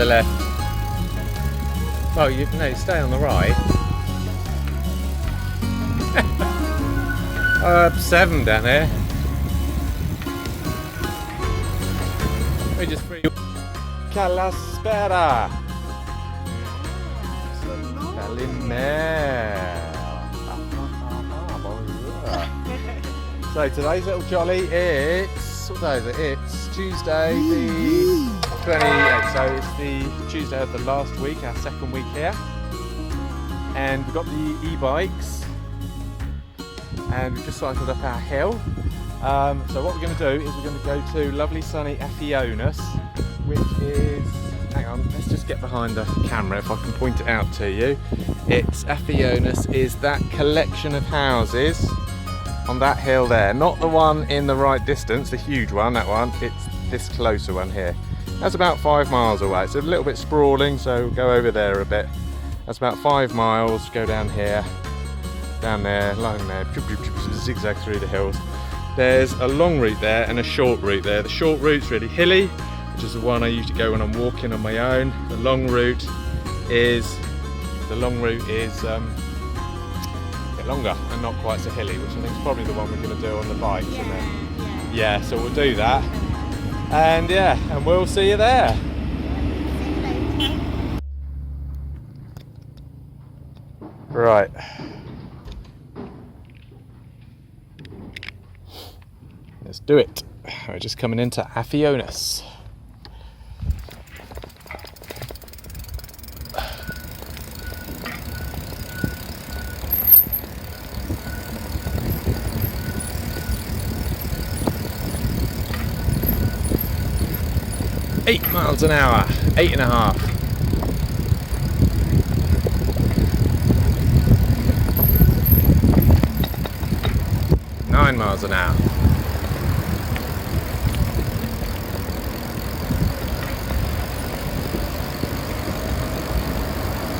the left. Oh, no, stay on the right. Up 7 down there. We just free. Calaspera. Calimere. So today's little jolly, it's, what day is it? It's Tuesday the 28th, so it's the Tuesday of the last week, our second week here. And we've got the e-bikes, and we've just cycled up our hill. So what we're going to do is we're going to go to lovely sunny Afionas, which is, hang on, let's just get behind the camera if I can point it out to you. It's Afionas is that collection of houses on that hill there, not the one in the right distance, the huge one, that one, it's this closer one here. That's about 5 miles away. It's a little bit sprawling, so we'll go over there a bit. That's about 5 miles, go down here, down there, along there, zigzag through the hills. There's a long route there and a short route there. The short route's really hilly, which is the one I usually go when I'm walking on my own. The long route is a bit longer and not quite so hilly, which I think is probably the one we're going to do on the bikes. Yeah, and then, yeah, so we'll do that. And yeah, and we'll see you there. Right. Let's do it. We're just coming into Afionas. Eight miles an hour, 8.5. Miles an hour.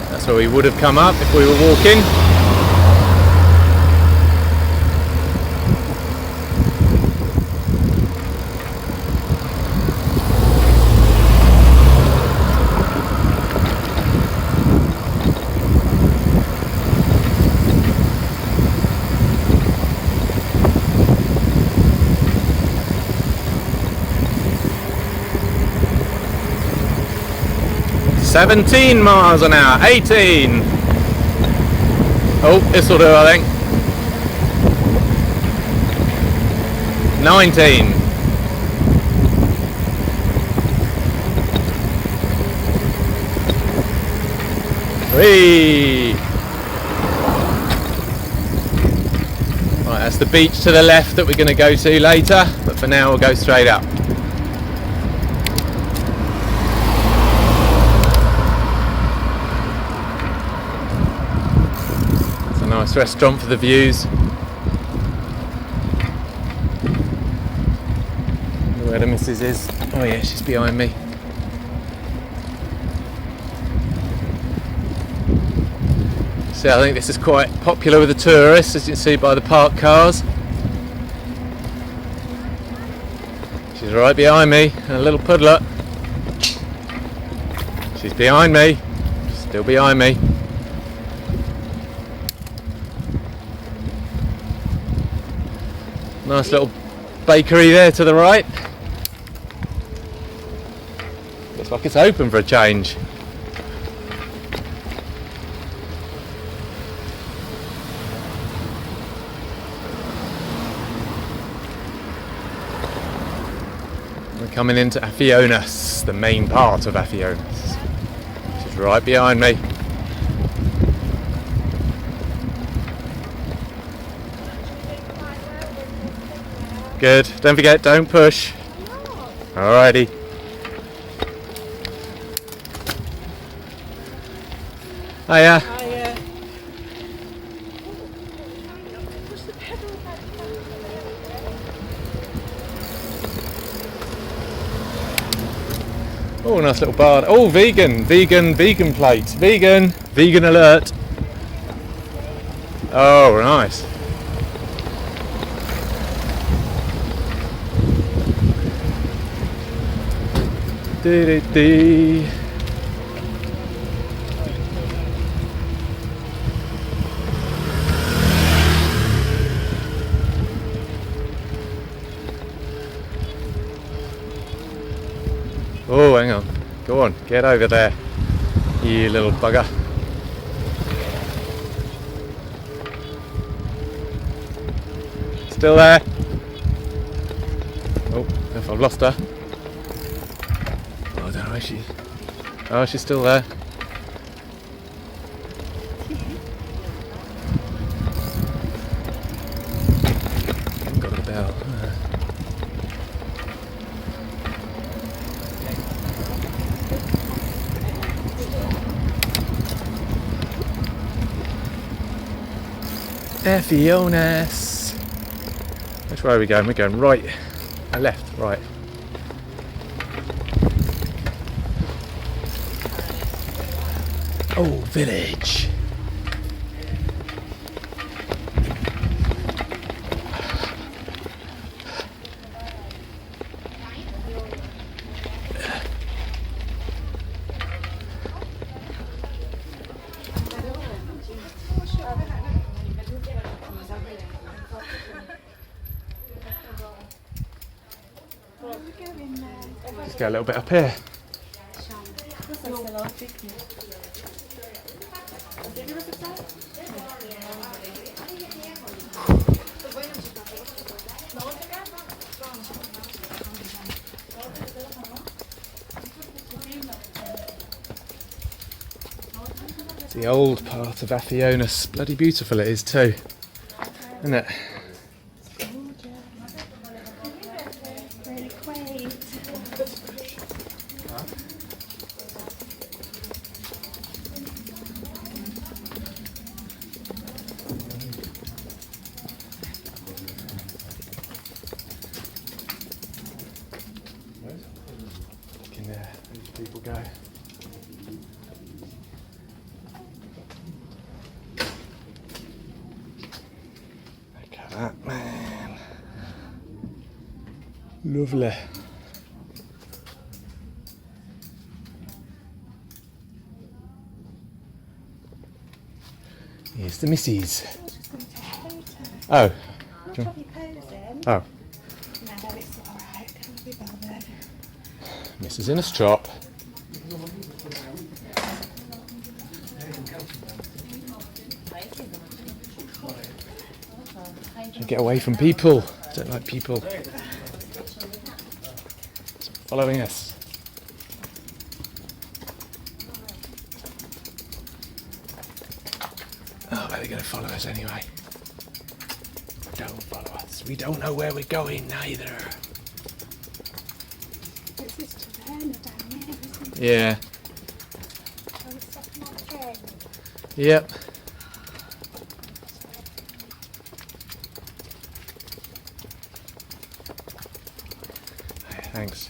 That's where we would have come up if we were walking. $17 miles an hour, 18. Oh, this will do, I think. 19. Whee! Right, that's the beach to the left that we're going to go to later, but for now we'll go straight up. Nice restaurant for the views. Where the missus is. Oh yeah, she's behind me. So I think this is quite popular with the tourists, as you can see by the parked cars. She's right behind me, and a little puddler. She's behind me, still behind me. Nice little bakery there to the right. Looks like it's open for a change. We're coming into Afionas, the main part of Afionas. She's right behind me. Good. Don't forget, don't push. Alrighty. Hiya. Hiya. Oh, nice little bar. Oh, vegan plate. Vegan alert. Oh, nice. Oh, hang on. Go on, get over there, you little bugger. Still there? Oh, if I've lost her. Oh, I don't know where she is. Oh, she's still there. Got a bell. Afionas. Which way are we going? We're going right, left, right. Oh, village. Let's go a little bit up here. It's the old part of Afionas. Bloody beautiful it is too, isn't it? Really quaint. Look in there, these people go. Look at that, man. Lovely. Here's the missus. Oh. I'll probably pose in. Oh. No, it's alright. Can't be bothered. Mrs. in a strop. Get away from people. I don't like people following us. Oh, but they're going to follow us anyway. Don't follow us. We don't know where we're going neither. It's this taverna down there, isn't it? Yeah. I was stopping on the train. Yep. Thanks.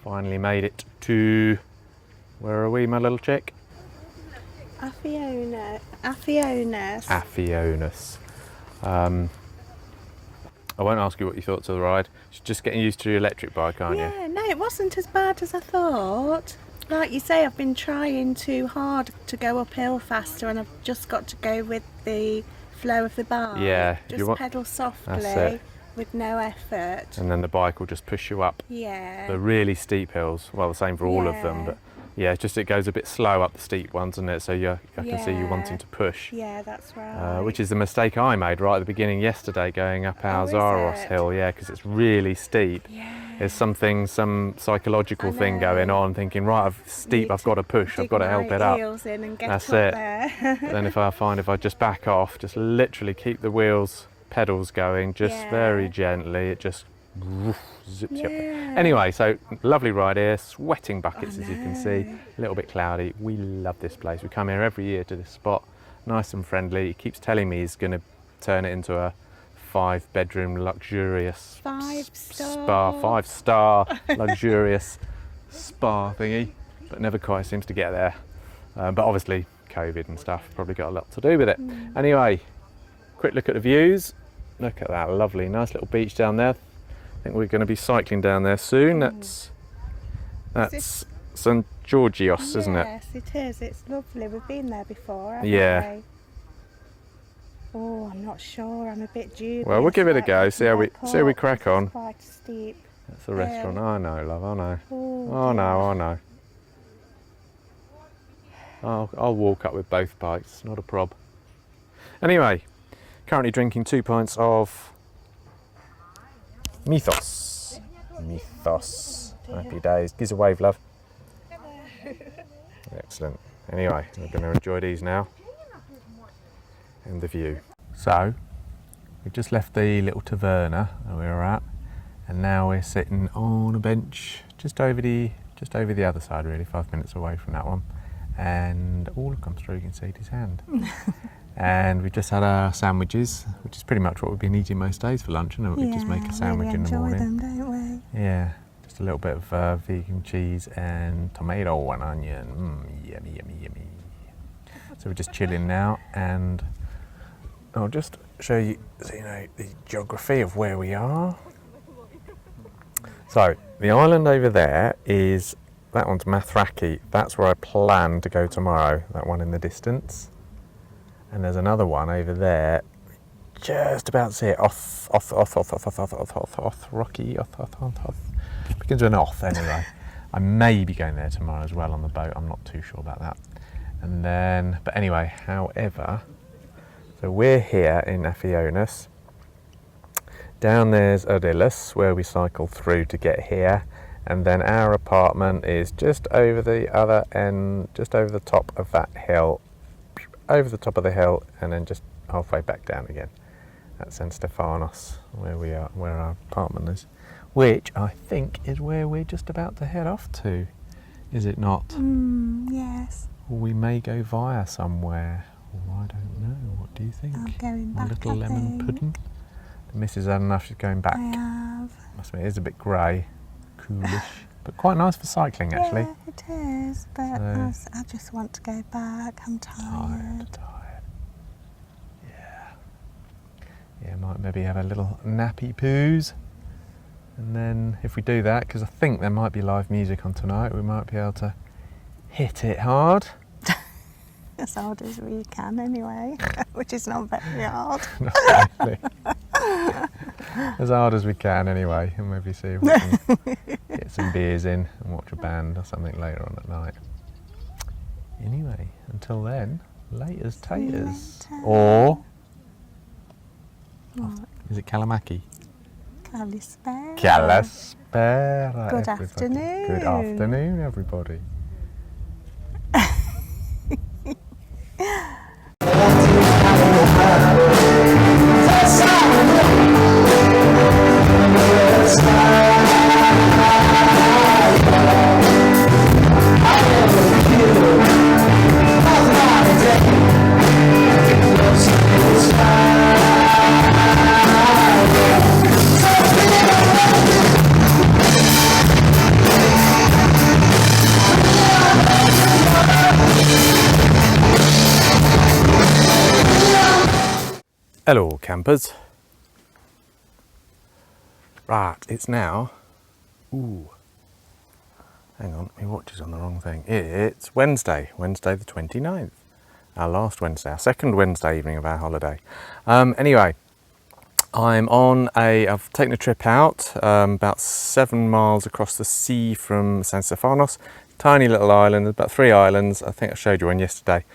Finally made it to, where are we, my little chick? Afionas. Afionas. I won't ask you what you thought of the ride. You're just getting used to your electric bike, aren't you? Yeah, no, it wasn't as bad as I thought. Like you say, I've been trying too hard to go uphill faster, and I've just got to go with the flow of the bike. Yeah, just pedal softly with no effort. And then the bike will just push you up Yeah. the really steep hills. Well, the same for all of them, Yeah. but yeah, it's just it goes a bit slow up the steep ones, doesn't it? So I can see you wanting to push. Yeah, that's right. Which is the mistake I made right at the beginning yesterday, going up our is Zaros it? hill. Yeah, because it's really steep. Yeah. There's some psychological thing going on, thinking, right, I've got to push, I've got to help it up. Heels in and get That's up it. there. But then if I just back off, just literally keep the pedals going, just very gently, it just zips you up. Anyway, so lovely ride here, sweating buckets as you can see, a little bit cloudy. We love this place. We come here every year to this spot, nice and friendly. He keeps telling me he's going to turn it into a 5-bedroom luxurious spa, 5-star luxurious spa thingy, but never quite seems to get there. But obviously COVID and stuff probably got a lot to do with it. Anyway, quick look at the views. Look at that, lovely, nice little beach down there. I think we're going to be cycling down there soon. That's San Georgios, isn't it? Yes, it is. It's lovely. We've been there before, haven't Yeah. we? Oh, I'm not sure. I'm a bit dubious. Well, we'll give it a go. See how we crack on. It's quite steep. That's the restaurant. I know, love. I know. Oh, I know. I'll walk up with both bikes. Not a prob. Anyway, currently drinking 2 pints of Mythos. Happy days. Gives a wave, love. Excellent. Anyway, we're going to enjoy these now. And the view. So, we've just left the little taverna that we were at, and now we're sitting on a bench just over the other side, really, 5 minutes away from that one. And look, come through, you can see his hand. And we've just had our sandwiches, which is pretty much what we've been eating most days for lunch, and we just make a sandwich really in the morning. enjoy them, don't we? Yeah, just a little bit of vegan cheese and tomato and onion. Yummy, yummy, yummy. So we're just chilling now, and I'll just show you, so you know, the geography of where we are. So the island over there is, that one's Mathraki. That's where I plan to go tomorrow, that one in the distance. And there's another one over there, just about to see it, off, Rocky, begins with an off anyway. I may be going there tomorrow as well on the boat, I'm not too sure about that. And then, but anyway, however, so we're here in Afionas. Down there's Arillas, where we cycle through to get here, and then our apartment is just over the other end, just over the top of that hill, over the top of the hill, and then just halfway back down again. That's San Stefanos, where we are, where our apartment is, which I think is where we're just about to head off to, is it not? Yes. Or we may go via somewhere. I don't know. What do you think? I'm going back. A little lemon pudding. The missus had enough. She's going back. I have. Must admit, it is a bit grey, coolish, but quite nice for cycling actually. Yeah, it is. But I just want to go back. I'm tired. Tired. Yeah. Yeah. Might maybe have a little nappy poos, and then if we do that, because I think there might be live music on tonight, we might be able to hit it hard. As hard as we can anyway, which is not very hard. Not really. As hard as we can anyway, and maybe see if we can get some beers in and watch a band or something later on at night. Anyway, until then, laters taters. Or, is it Kalamaki? Kalispera. Kalispera. Good everybody. afternoon. Good afternoon, everybody. Hello campers. Right, it's now, hang on, my watch is on the wrong thing. It's Wednesday the 29th. Our last Wednesday, our second Wednesday evening of our holiday. Anyway, I've taken a trip out about 7 miles across the sea from San Stefanos. Tiny little island, about 3 islands. I think I showed you one yesterday.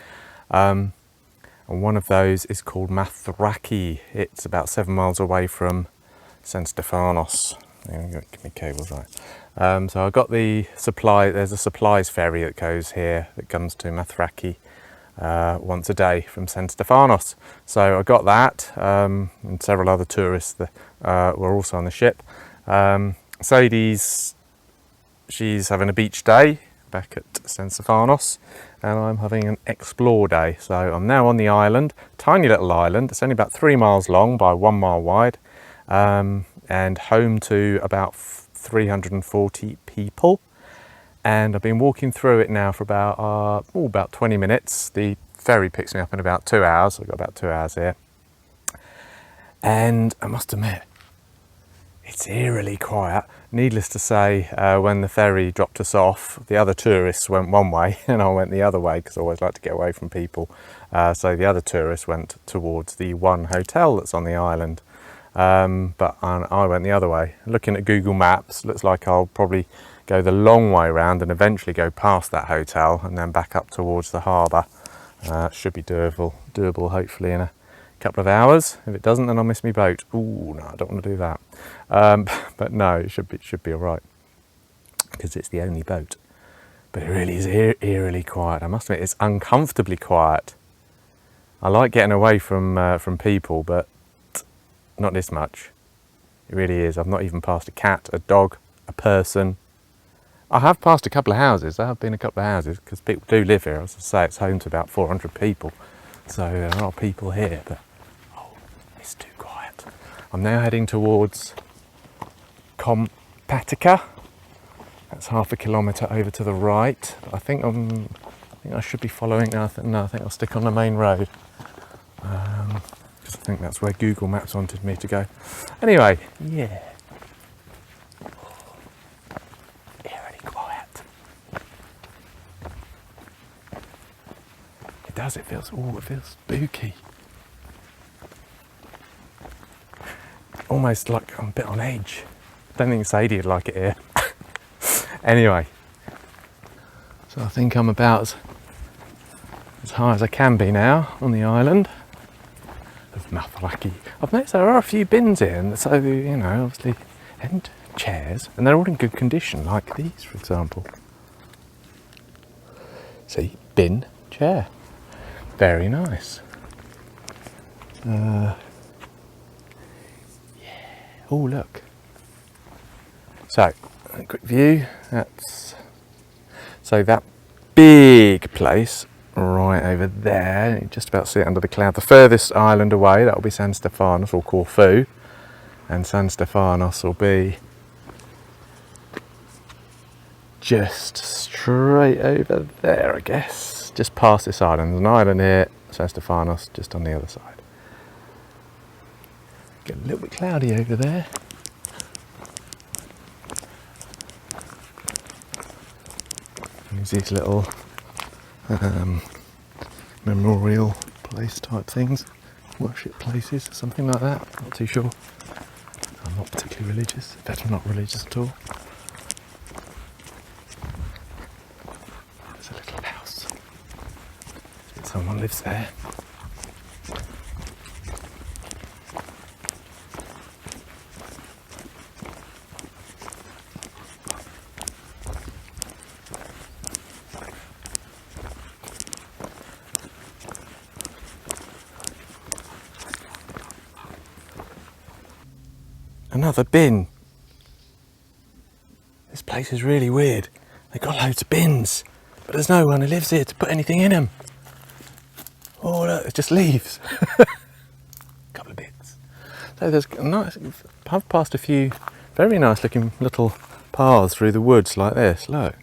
And one of those is called Mathraki. It's about 7 miles away from San Stefanos. Give me cables right. So I got the supply. There's a supplies ferry that goes here that comes to Mathraki once a day from San Stefanos. So I got that, and several other tourists that were also on the ship. Sadie's, she's having a beach day back at San Stefanos, and I'm having an explore day. So I'm now on the island, tiny little island. It's only about 3 miles long by 1 mile wide, and home to about 340 people. And I've been walking through it now for about 20 minutes. The ferry picks me up in about 2 hours. I've got about 2 hours here. And I must admit, it's eerily quiet. Needless to say, when the ferry dropped us off, the other tourists went one way and I went the other way because I always like to get away from people. So the other tourists went towards the one hotel that's on the island, but I went the other way. Looking at Google Maps, looks like I'll probably go the long way round and eventually go past that hotel and then back up towards the harbour. Should be doable hopefully in a couple of hours. If it doesn't, then I'll miss my boat. Ooh, no, I don't want to do that. But no, it should be all right because it's the only boat. But it really is eerily quiet. I must admit, it's uncomfortably quiet. I like getting away from people, but not this much. It really is. I've not even passed a cat, a dog, a person. I have passed a couple of houses. There have been a couple of houses because people do live here. As I say, it's home to about 400 people. So there are people here, but it's too quiet. I'm now heading towards Kompatica. That's half a kilometre over to the right. I think I should be following. No, I think I'll stick on the main road because I think that's where Google Maps wanted me to go. Anyway, yeah, eerily quiet. It does. It feels spooky. Almost like I'm a bit on edge. Don't think Sadie'd like it here. Anyway, so I think I'm about as high as I can be now on the island of Mathraki. I've noticed there are a few bins here, and so, you know, obviously, and chairs, and they're all in good condition, like these, for example. See, bin, chair, very nice. Yeah. Oh, look. So, a quick view. So that big place right over there, you can just about see it under the cloud. The furthest island away, that will be San Stefanos or Corfu, and San Stefanos will be just straight over there, I guess, just past this island. There's an island here, San Stefanos, just on the other side. Get a little bit cloudy over there. There's these little memorial place type things, worship places, something like that. Not too sure. I'm not particularly religious. In fact, I'm not religious at all. There's a little house. Someone lives there. Another bin. This place is really weird. They've got loads of bins, but there's no one who lives here to put anything in them. Oh look, it's just leaves. Couple of bits. So there's a nice, I've passed a few very nice looking little paths through the woods like this. Look,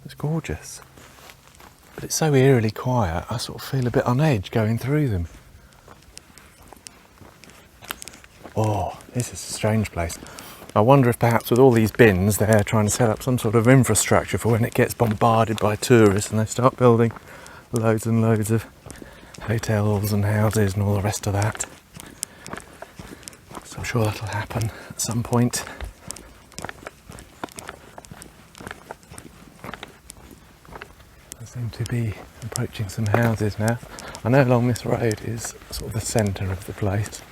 it's gorgeous. But it's so eerily quiet, I sort of feel a bit on edge going through them. Oh, this is a strange place. I wonder if perhaps with all these bins they're trying to set up some sort of infrastructure for when it gets bombarded by tourists and they start building loads and loads of hotels and houses and all the rest of that. So I'm sure that'll happen at some point. I seem to be approaching some houses now. I know along this road is sort of the centre of the place.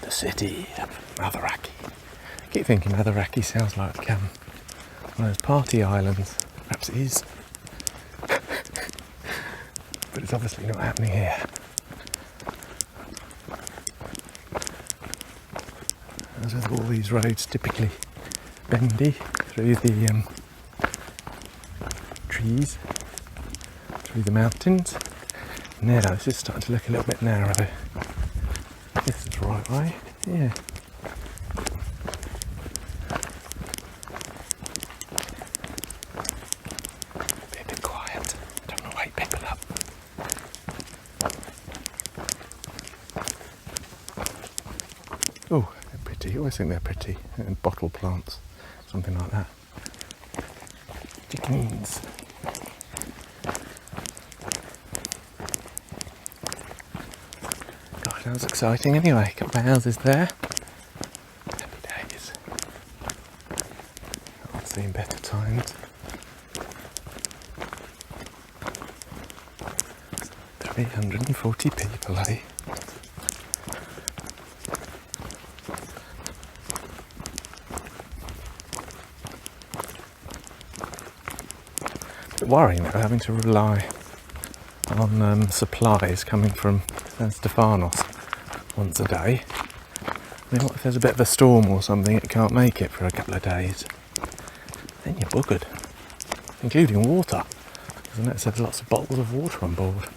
The city of Mathraki. I keep thinking Mathraki sounds like one of those party islands. Perhaps it is. But it's obviously not happening here. As with all these roads, typically bendy through the trees, through the mountains. Now this is starting to look a little bit narrow. This is the right way, yeah. Be a bit quiet, don't want to wake people up. pretty. I always think they're pretty. And bottle plants, something like that. Chickens. Gosh, that was exciting anyway. Got my houses there. Happy days. I've seen better times. 340 people, eh? Bit worrying though, having to rely on supplies coming from San Stefanos once a day. I mean, what if there's a bit of a storm or something, it can't make it for a couple of days? Then you're buggered, including water. Because I noticed there's lots of bottles of water on board.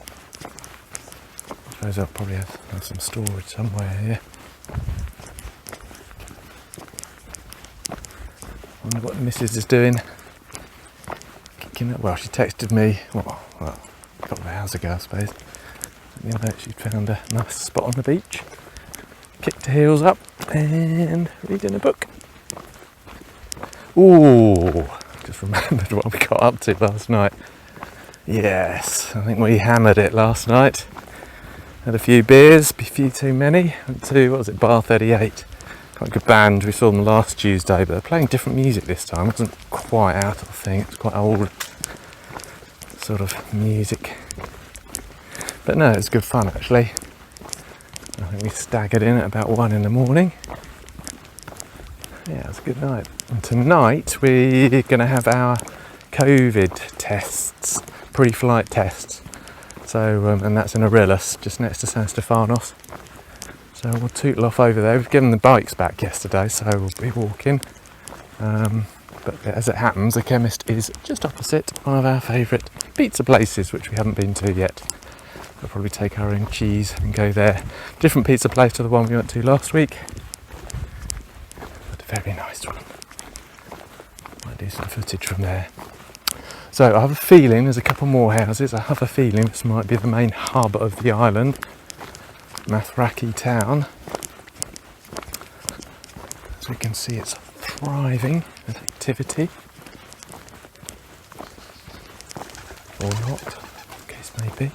I suppose I'll probably have some storage somewhere here. I wonder what the missus is doing. Well, she texted me, well, a couple of hours ago, I suppose. The other day she'd found a nice spot on the beach, kicked her heels up and reading a book. Ooh, just remembered what we got up to last night. Yes, I think we hammered it last night. Had a few beers, a few too many. Went to, what was it, Bar 38. Quite a good band, we saw them last Tuesday, but they're playing different music this time. It wasn't quite out of the thing, it's quite old sort of music. But no, it was good fun actually. I think we staggered in at about 1 in the morning. Yeah, it was a good night. And tonight we're going to have our COVID tests, pre-flight tests. So, and that's in Arillas, just next to San Stefanos. So we'll tootle off over there. We've given the bikes back yesterday, so we'll be walking. But as it happens, the chemist is just opposite one of our favourite pizza places, which we haven't been to yet. We'll probably take our own cheese and go there. Different pizza place to the one we went to last week. But a very nice one. Might do some footage from there. So I have a feeling there's a couple more houses. I have a feeling this might be the main hub of the island. Mathraki town. As we can see, it's thriving with activity. Or not, the case may be.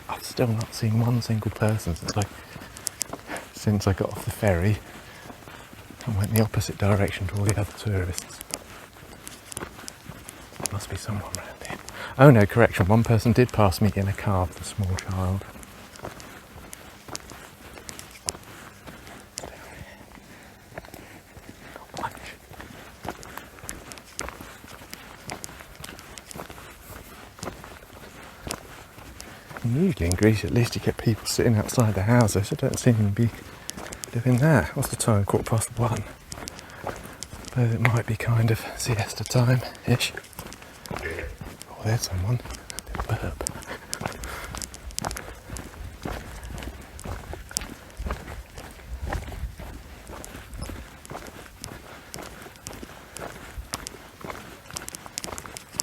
I've still not seen one single person since I got off the ferry and went the opposite direction to all the other tourists. There must be someone around here. Oh no, correction, one person did pass me in a car with a small child. Usually in Greece, at least you get people sitting outside the houses. I don't seem to be doing that. What's the time? 1:15. I suppose it might be kind of siesta time-ish. Oh, there's someone. Burp.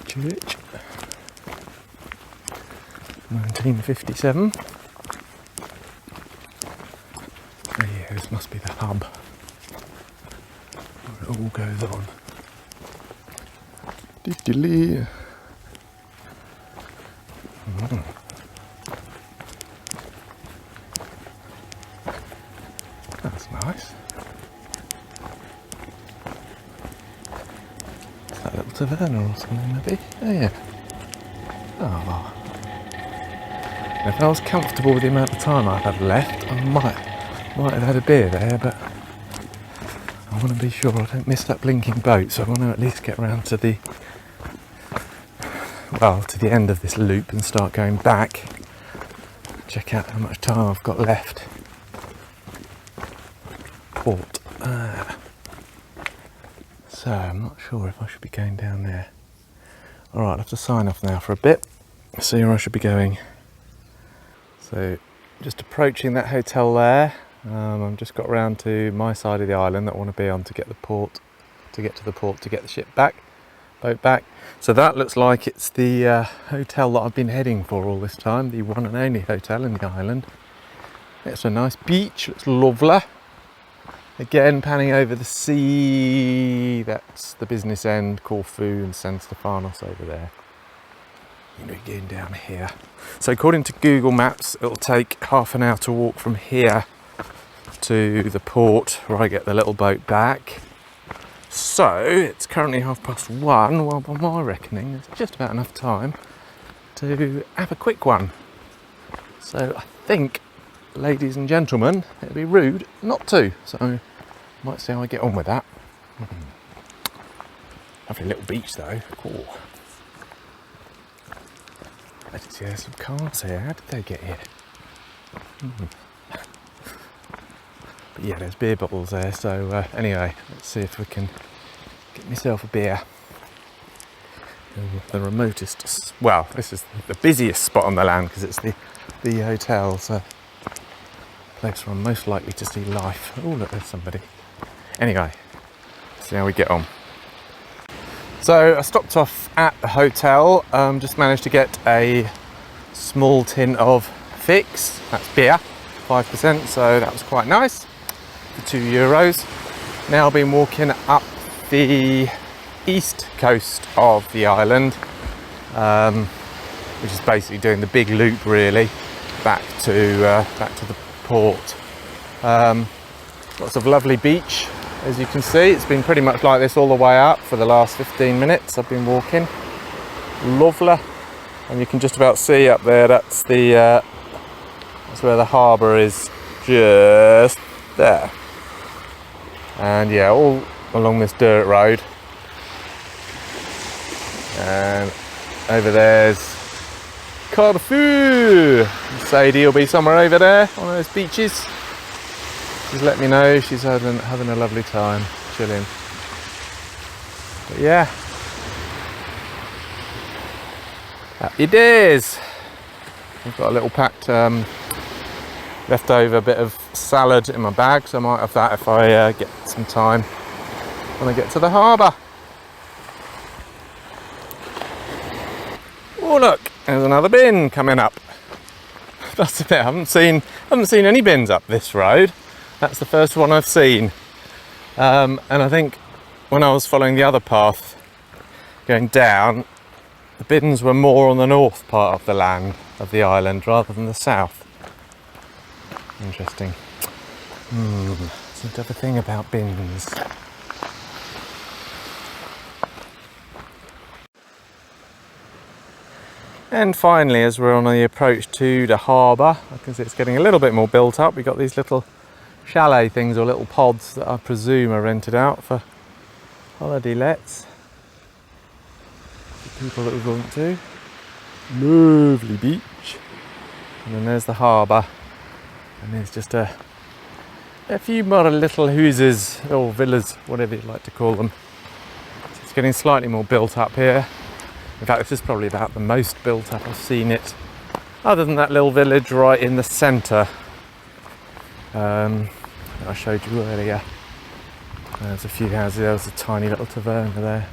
Church. 1957. Oh yeah, this must be the hub where it all goes on. Diddly. That's nice. Is that a little taverna or something maybe? Oh yeah. Oh. If I was comfortable with the amount of time I've had left, I might have had a beer there, but I want to be sure I don't miss that blinking boat, so I want to at least get around to the end of this loop and start going back. Check out how much time I've got left. Port. So I'm not sure if I should be going down there. Alright, I'll have to sign off now for a bit. See where I should be going. So, just approaching that hotel there. I've just got around to my side of the island that I want to be on to get to the port to get the ship back. boat back. So that looks like it's the hotel that I've been heading for all this time, the one and only hotel in the island. It's a nice beach, looks lovely. Again, panning over the sea, that's the business end, Corfu and San Stefanos over there. You know, getting down here. So according to Google Maps, it'll take half an hour to walk from here to the port where I get the little boat back. So it's currently 1:30. Well, by my reckoning, there's just about enough time to have a quick one. So I think, ladies and gentlemen, it'd be rude not to. So might see how I get on with that. Lovely little beach though. Cool. I did see there's some cars here. How did they get here? But yeah, there's beer bottles there. So anyway, let's see if we can get myself a beer. The remotest, well, this is the busiest spot on the land because it's the hotel. So place where I'm most likely to see life. Oh look, there's somebody. Anyway, see how we get on. So I stopped off at the hotel, just managed to get a small tin of fix, that's beer, 5%, so that was quite nice, for €2. Now I've been walking up the east coast of the island, which is basically doing the big loop really, back to the port. Lots of lovely beach. As you can see, it's been pretty much like this all the way up for the last 15 minutes I've been walking. Lovely. And you can just about see up there, that's where the harbour is, just there. And yeah, all along this dirt road. And over there's Corfu. Sadie will be somewhere over there on those beaches. She's let me know she's having a lovely time chilling. But yeah, happy days. I've got a little packed leftover bit of salad in my bag, so I might have that if I get some time when I get to the harbour. Oh look, there's another bin coming up. That's a bit. I haven't seen any bins up this road. That's the first one I've seen. And I think when I was following the other path going down, the bins were more on the north part of the land, of the island, rather than the south. Interesting. Seem to have a thing about bins. And finally, as we're on the approach to the harbour, I can see it's getting a little bit more built up. We've got these little chalet things or little pods that I presume are rented out for holiday lets. The people that we want to. Lovely beach. And then there's the harbour. And there's just a few more little houses or villas, whatever you'd like to call them. So it's getting slightly more built up here. In fact, this is probably about the most built up I've seen it, other than that little village right in the centre that I showed you earlier. There's a few houses, there was a tiny little taverna there.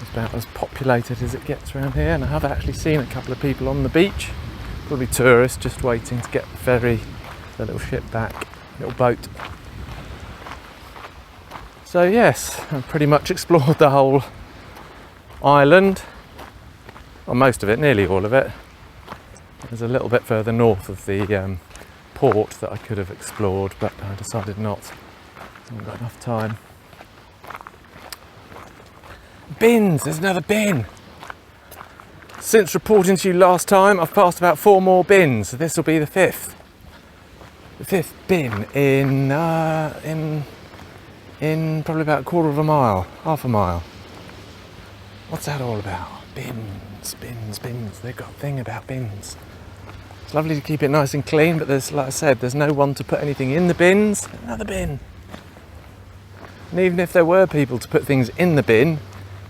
It's about as populated as it gets around here, and I have actually seen a couple of people on the beach, probably tourists just waiting to get the ferry, the little ship back, little boat. So yes, I've pretty much explored the whole island, or most of it, nearly all of it. There's a little bit further north of the port that I could have explored, but I decided not. I haven't got enough time. Bins, there's another bin. Since reporting to you last time, I've passed about 4 more bins, so this will be the 5th. The 5th bin in probably about a quarter of a mile, half a mile. What's that all about? Bins, bins, bins. They've got a thing about bins. It's lovely to keep it nice and clean, but there's, like I said, there's no one to put anything in the bins. Another bin. And even if there were people to put things in the bin,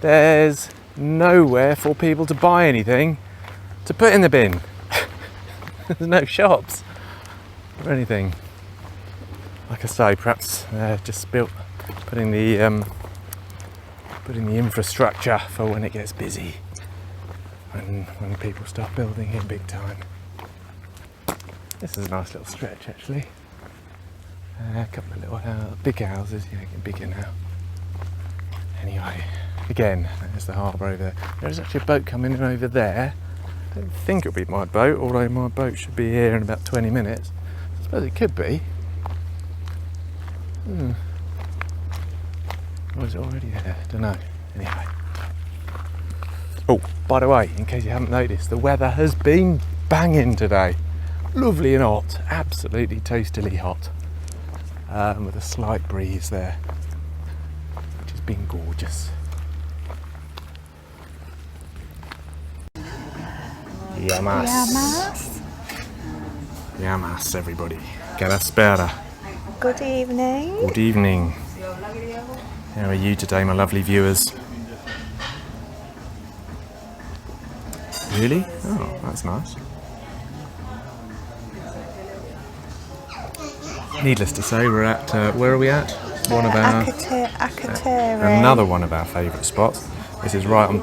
there's nowhere for people to buy anything to put in the bin. There's no shops or anything. Like I say, perhaps just built putting the infrastructure for when it gets busy, when people start building in big time. This is a nice little stretch actually. A couple of little big houses, getting bigger now. Anyway, again, there's the harbour over there. There's actually a boat coming in over there. I don't think it'll be my boat, although my boat should be here in about 20 minutes. I suppose it could be. Or is it already there? Don't know. Anyway. Oh, by the way, in case you haven't noticed, the weather has been banging today. Lovely and hot, absolutely toastily hot. With a slight breeze there, which has been gorgeous. Yamas. Yamas. Yamas, everybody. Kalaspera. Good evening. Good evening. How are you today, my lovely viewers? Really? Oh, that's nice. Needless to say, we're at, where are we at? One of our... another one of our favourite spots. This is right on,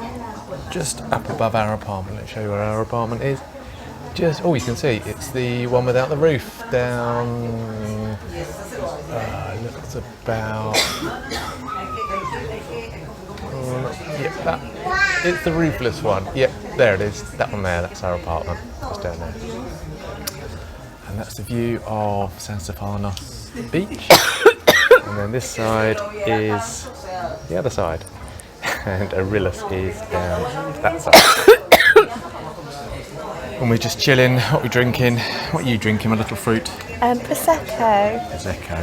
just up above our apartment. Let's show you where our apartment is. Just, oh, you can see, it's the one without the roof down... looks about... yep, that, it's the roofless one. Yep, there it is. That one there, that's our apartment. Just down there. And that's the view of San Stefanos beach. And then this side is the other side. And Arillas is down that side. And we're just chilling. What are we drinking? What are you drinking, my little fruit? Prosecco. Prosecco.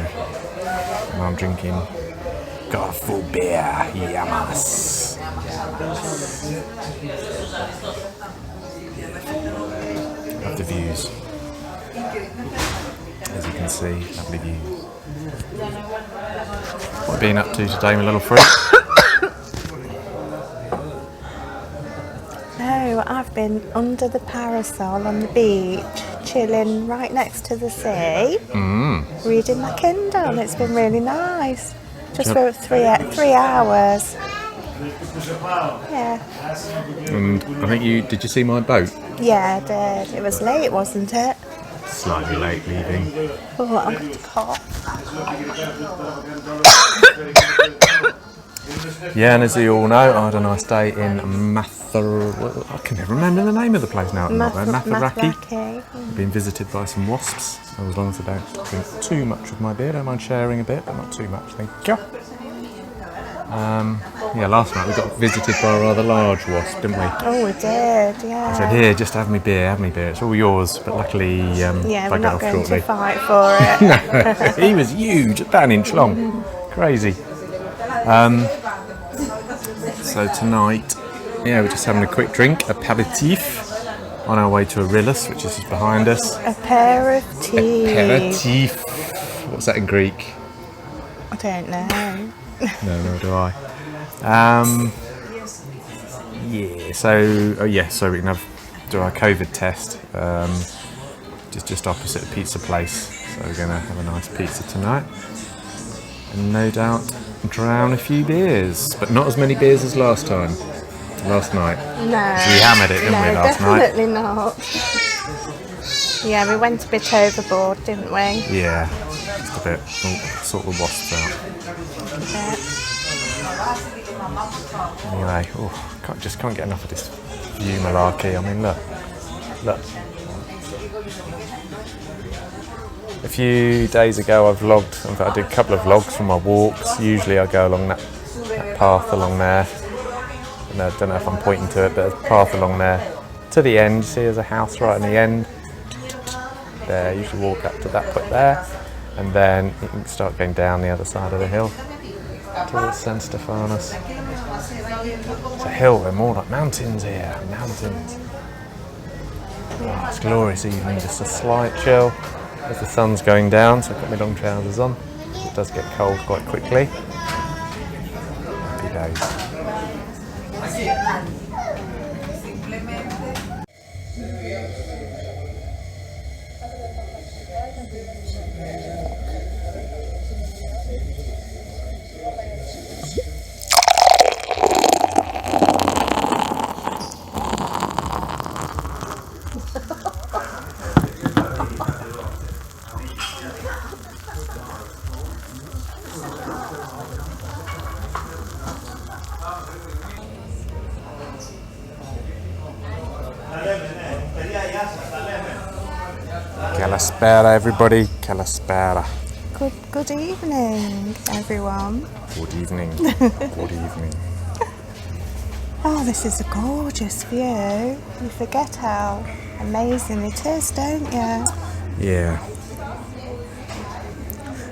And I'm drinking Corfu beer. Yamas. Love the views. As you can see, lovely views. What have you been up to today, my little fruit? Oh, I've been under the parasol on the beach, chilling right next to the sea, reading my Kindle. It's been really nice. Just for 3 hours. Yeah. And I think did you see my boat? Yeah, I did. It was late, wasn't it? Slightly late leaving. Oh, I'm going to cough. Yeah, and as you all know, I had a nice day in I can never remember the name of the place now. Mathraki. I've been visited by some wasps. As long as I don't drink too much of my beer, I don't mind sharing a bit, but not too much, thank you. Yeah, last night we got visited by a rather large wasp, didn't we? Oh, we did, yeah. I said, here, just have me beer, it's all yours. But luckily, yeah, we're not going shortly. to fight for it. No, he was huge, about an inch long. Crazy. So tonight, yeah, we're just having a quick drink, aperitif, on our way to Arillas, which is just behind us. Aperitif. What's that in Greek? I don't know. No, nor do I. Yeah, so we can do our COVID test just opposite the pizza place. So we're going to have a nice pizza tonight. And no doubt drown a few beers, but not as many beers as last night. No. We hammered it, didn't we, last night? Definitely not. Yeah, we went a bit overboard, didn't we? Yeah, just a bit. Sort the wasps out. Anyway, can't get enough of this view malarkey. I mean, look. A few days ago I vlogged, in fact I did a couple of vlogs from my walks. Usually I go along that path along there. And I don't know if I'm pointing to it, but there's a path along there to the end. See, there's a house right in the end. There, you should walk up to that point there. And then you can start going down the other side of the hill towards San Stefanos. It's a hill, they're more like mountains here, mountains. Oh, it's a glorious evening, just a slight chill as the sun's going down, so I've got my long trousers on. It does get cold quite quickly. Happy days. Calaspera, everybody. Calaspera. Good evening, everyone. Good evening. Good evening. Oh, this is a gorgeous view. You forget how amazing it is, don't you? Yeah.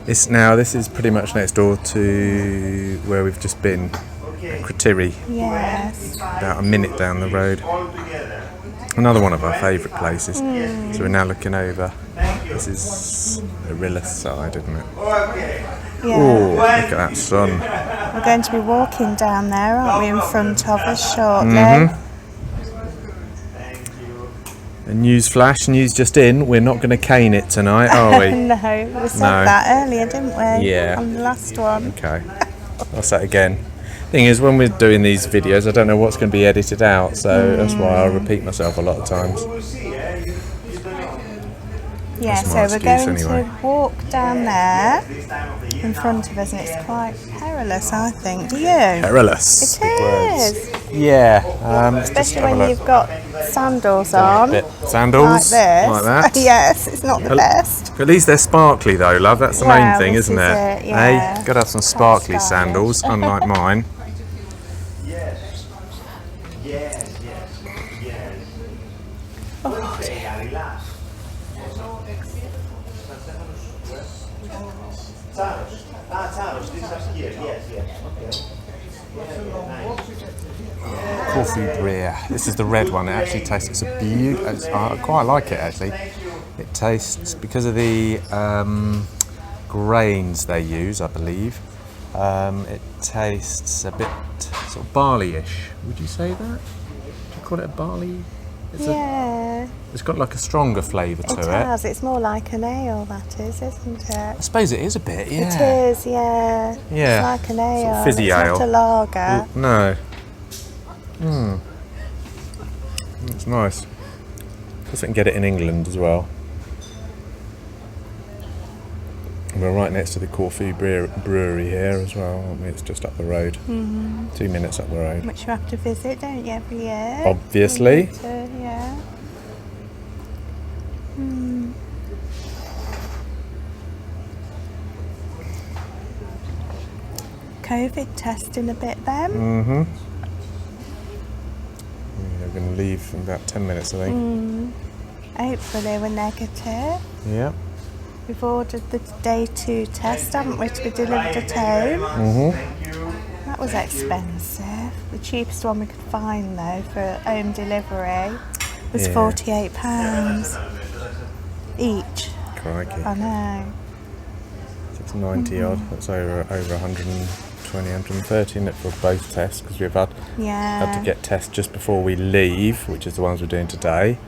This is pretty much next door to where we've just been, Kritiri. Yes. About a minute down the road. Another one of our favourite places. So we're now looking over. This is Arillas side, isn't it? Yeah. Oh, look at that sun. We're going to be walking down there, aren't we, in front of us shortly? A news flash, news just in. We're not going to cane it tonight, are we? No, we said that earlier, didn't we? Yeah. On the last one. Okay. I'll say it again. Thing is, when we're doing these videos, I don't know what's going to be edited out, so that's why I repeat myself a lot of times. Yeah, so we're going to walk down there in front of us, and it's quite perilous, I think. Do you? Perilous. It is. Yeah. Especially when you've got sandals on. Sandals? Like this. Like that? Yes, it's not the best. At least they're sparkly though, love. That's the main thing, isn't it? Yeah. Hey, gotta have some sparkly sandals, unlike mine. Oh, dear. Corfu beer. This is the red one. It actually tastes. I quite like it actually. It tastes, because of the grains they use, I believe. It tastes a bit sort of barley-ish. Would you say that? Would you call it a barley? It's got like a stronger flavour to it. It has. It's more like an ale, that is, isn't it? I suppose it is a bit, yeah. It is, yeah. Yeah. It's like an ale. Sort of fizzy it's ale. Not a lager. No. It's nice. I guess I can get it in England as well. And we're right next to the Corfu brewery here as well, aren't we? It's just up the road. 2 minutes up the road. Which you have to visit, don't you, every year? Obviously. Yeah. COVID testing a bit then. We're going to leave in about 10 minutes, I think. Hopefully we're negative. Yeah. We've ordered the day 2 test, haven't we, to be delivered at home? That was expensive. The cheapest one we could find, though, for home delivery was £48 each. Crikey. I know. So it's 90 odd. That's over 120, 130 in it for both tests, because we've had to get tests just before we leave, which is the ones we're doing today,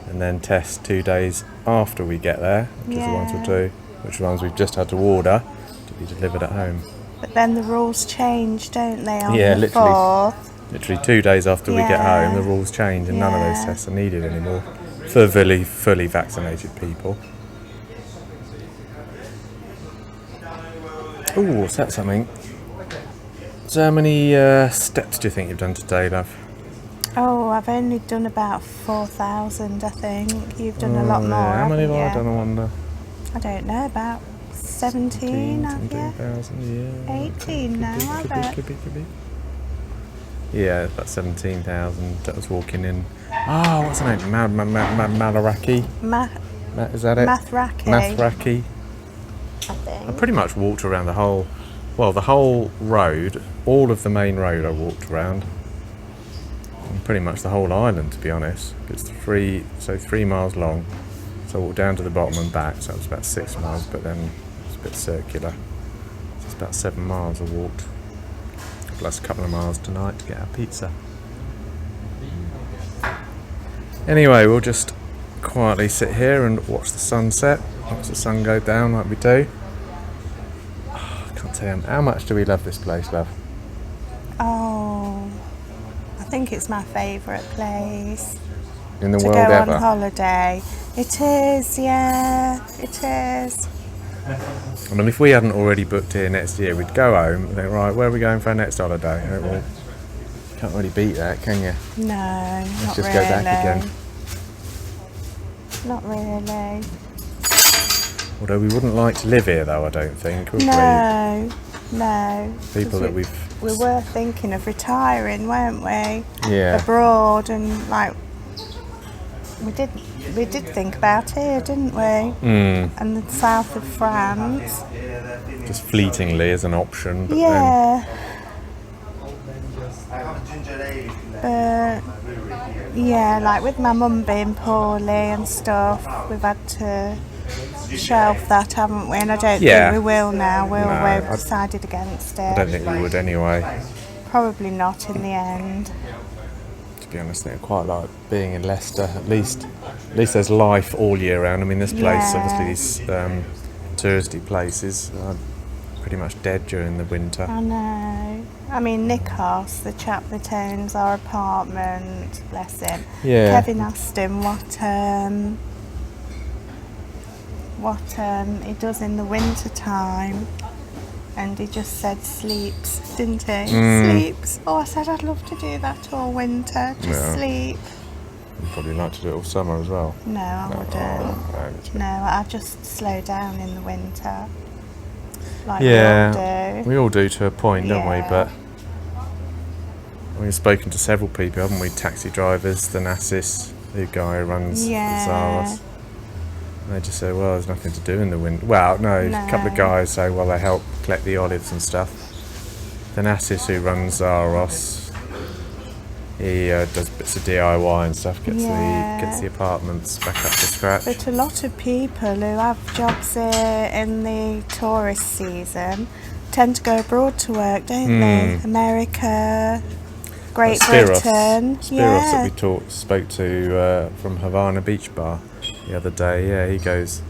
and then test 2 days after we get there, which is the ones we'll do, which are the ones we've just had to order to be delivered at home. But then the rules change, don't they, on Yeah, the literally. 4th? Literally 2 days after we get home, the rules change, and none of those tests are needed anymore for fully vaccinated people. Oh, what's that something? So how many steps do you think you've done today, love? Oh, I've only done about 4,000, I think. You've done a lot more. How many have I haven't done, I wonder? I don't know, about 17, have you? 17,000, yeah. 18 now, have I? Could be. Yeah, about 17,000. That was walking in. Oh, what's her name? Mathraki? Is that it? Mathraki. Mathraki. I think. I pretty much walked around the whole road, all of the main road I walked around. And pretty much the whole island, to be honest. It's 3 miles long. So I walked down to the bottom and back, so it was about 6 miles, but then it's a bit circular. So it's about 7 miles I walked. Plus a couple of miles tonight to get our pizza. Anyway, we'll just quietly sit here and watch the sunset, watch the sun go down like we do. Oh, I can't tell you, how much do we love this place, love? Oh, I think it's my favourite place In the to world go ever? on holiday. It is, yeah, it is. I mean, if we hadn't already booked here next year, we'd go home and think, right, where are we going for our next holiday? Well, can't really beat that, can you? No, Let's not just really. go back again. Not really. Although we wouldn't like to live here, though, I don't think, would No. we? People that we were thinking of retiring, weren't we? Yeah. Abroad, and like we did think about here, didn't we? And the south of France. Just fleetingly as an option. But yeah. But yeah, like with my mum being poorly and stuff, we've had to shelf that, haven't we? And I don't think we will now. We've decided against it. I don't think we would anyway. Probably not in the end. To be honest, I quite like being in Leicester. At least there's life all year round. I mean, this place, obviously, these touristy places are pretty much dead during the winter. I know. I mean, Nikos, the chap that owns our apartment, bless him. Yeah. Kevin asked him what he does in the winter time, and he just said sleeps, didn't he? Sleeps. Oh, I said I'd love to do that all winter, just sleep. You'd probably like to do it all summer as well. No, I wouldn't. No, I'd just slow down in the winter. Like we all do. We all do to a point, don't we? But we've spoken to several people, haven't we? Taxi drivers, the Nassis, the guy who runs the Zaros. And they just say, well, there's nothing to do in the winter. Well, no, a couple of guys say, well, they help collect the olives and stuff. The Nassis, who runs Zaros, he does bits of DIY and stuff, gets the apartments back up to scratch. But a lot of people who have jobs here in the tourist season tend to go abroad to work, don't they? America, Great Britain. Spiros that we spoke to from Havana Beach Bar the other day. Yeah, he goes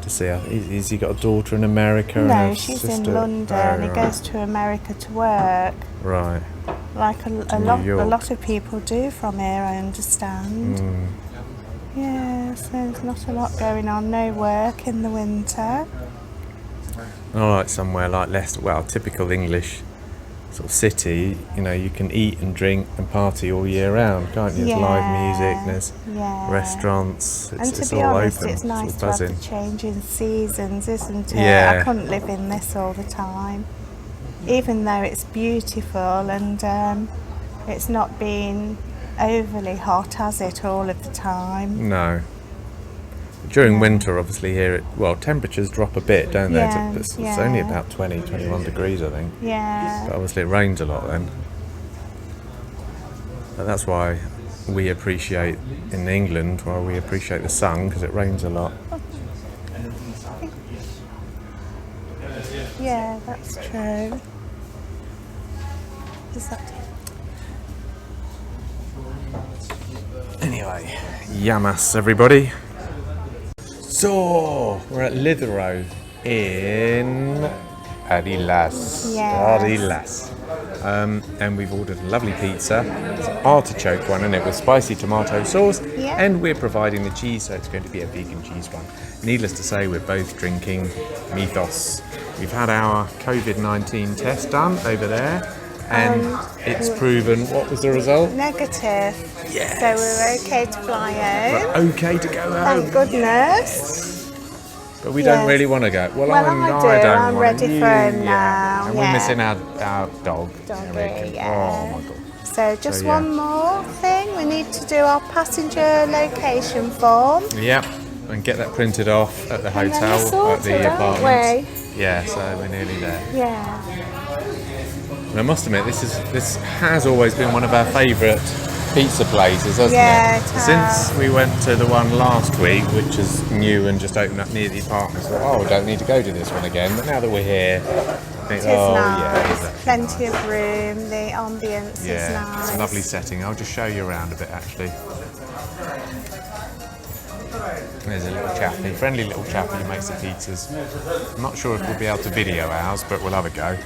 to see her. Has he got a daughter in America? No, she's in London. He goes to America to work. Right. Like a lot of people do from here, I understand. Yeah, so there's not a lot going on. No work in the winter. I like somewhere like Leicester. Well, typical English sort of city. You know, you can eat and drink and party all year round, can't you? There's live music, there's restaurants. It's to be all honest, open. it's nice to have the change in seasons, isn't it? Yeah. I couldn't live in this all the time, even though it's beautiful and it's not been overly hot, has it, all of the time? No. During winter, obviously, here, temperatures drop a bit, don't they? It's only about 20, 21 degrees, I think. Yeah. But obviously it rains a lot then. But that's why we appreciate, in England, the sun, because it rains a lot. Yeah, that's true. Is that... Anyway, yamas everybody. So, we're at Lithero in Arillas. Yes. Arillas. And we've ordered a lovely pizza. It's an artichoke one, and it with spicy tomato sauce. Yeah. And we're providing the cheese, so it's going to be a vegan cheese one. Needless to say, we're both drinking Mythos. We've had our COVID-19 test done over there. And it's proven, what was the result? Negative. Yes. So we're okay to fly home. We're okay to go home. Thank goodness. But we don't really want to go. Well, I do. I'm want ready to. for home now. And we're missing our dog. Doggy, Oh my God. So just one more thing. We need to do our passenger location form. Yep. And get that printed off at the hotel, at the apartment. Yeah, so we're nearly there. Yeah. And I must admit, this has always been one of our favourite pizza places, hasn't it? Since we went to the one last week, which is new and just opened up near the apartment, so we don't need to go to this one again. But now that we're here, I think, it is nice. Yeah, exactly. Plenty of room. The ambience is nice. It's a lovely setting. I'll just show you around a bit, actually. There's a little chappie, friendly little chappie who makes the pizzas. I'm not sure if we'll be able to video ours, but we'll have a go.